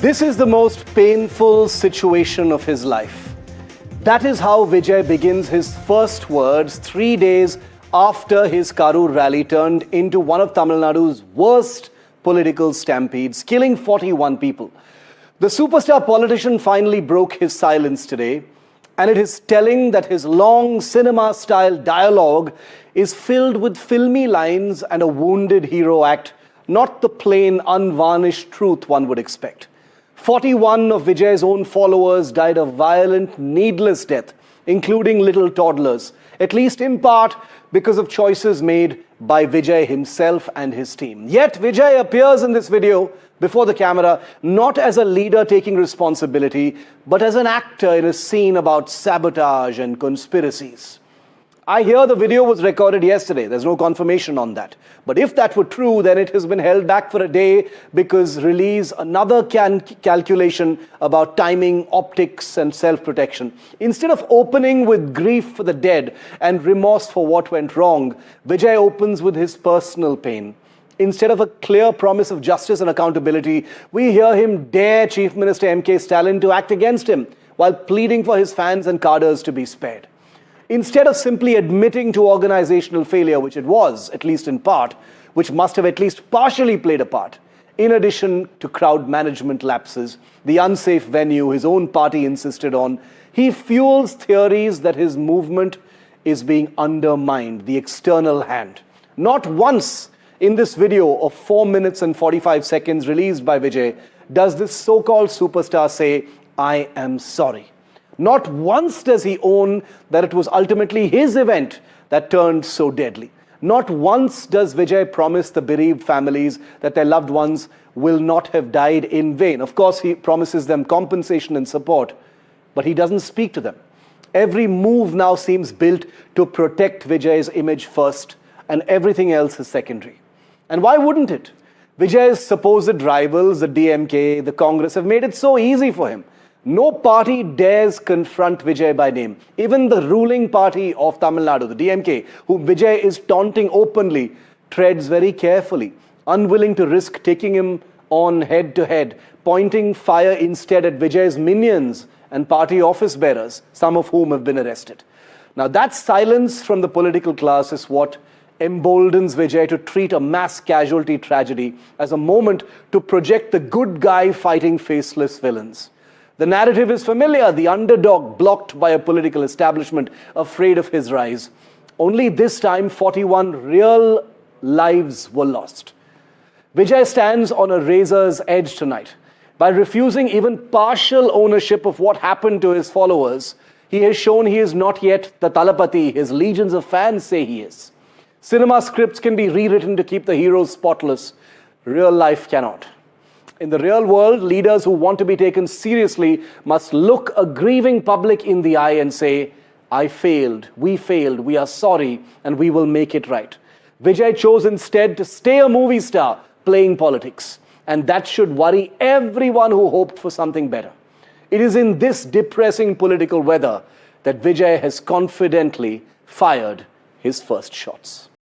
This is the most painful situation of his life. That is how Vijay begins his first words 3 days after his Karur rally turned into one of Tamil Nadu's worst political stampedes, killing 41 people. The superstar politician finally broke his silence today, and it is telling that his long cinema-style dialogue is filled with filmy lines and a wounded hero act, not the plain, unvarnished truth one would expect. 41 of Vijay's own followers died a violent, needless death, including little toddlers, at least in part because of choices made by Vijay himself and his team. Yet Vijay appears in this video before the camera not as a leader taking responsibility, but as an actor in a scene about sabotage and conspiracies. I hear the video was recorded yesterday. There's no confirmation on that. But if that were true, then it has been held back for a day because release another calculation about timing, optics, and self-protection. Instead of opening with grief for the dead and remorse for what went wrong, Vijay opens with his personal pain. Instead of a clear promise of justice and accountability, we hear him dare Chief Minister M.K. Stalin to act against him while pleading for his fans and cadres to be spared. Instead of simply admitting to organizational failure, which it was, at least in part, which must have at least partially played a part, in addition to crowd management lapses, the unsafe venue his own party insisted on, he fuels theories that his movement is being undermined, the external hand. Not once in this video of 4 minutes and 45 seconds released by Vijay does this so-called superstar say, "I am sorry." Not once does he own that it was ultimately his event that turned so deadly. Not once does Vijay promise the bereaved families that their loved ones will not have died in vain. Of course, he promises them compensation and support, but he doesn't speak to them. Every move now seems built to protect Vijay's image first, and everything else is secondary. And why wouldn't it? Vijay's supposed rivals, the DMK, the Congress, have made it so easy for him. No party dares confront Vijay by name. Even the ruling party of Tamil Nadu, the DMK, whom Vijay is taunting openly, treads very carefully, unwilling to risk taking him on head-to-head, pointing fire instead at Vijay's minions and party office bearers, some of whom have been arrested. Now that silence from the political class is what emboldens Vijay to treat a mass casualty tragedy as a moment to project the good guy fighting faceless villains. The narrative is familiar, the underdog blocked by a political establishment afraid of his rise. Only this time, 41 real lives were lost. Vijay stands on a razor's edge tonight. By refusing even partial ownership of what happened to his followers, he has shown he is not yet the Talapati his legions of fans say he is. Cinema scripts can be rewritten to keep the heroes spotless. Real life cannot. In the real world, leaders who want to be taken seriously must look a grieving public in the eye and say, "I failed, we are sorry, and we will make it right." Vijay chose instead to stay a movie star playing politics, and that should worry everyone who hoped for something better. It is in this depressing political weather that Vijay has confidently fired his first shots.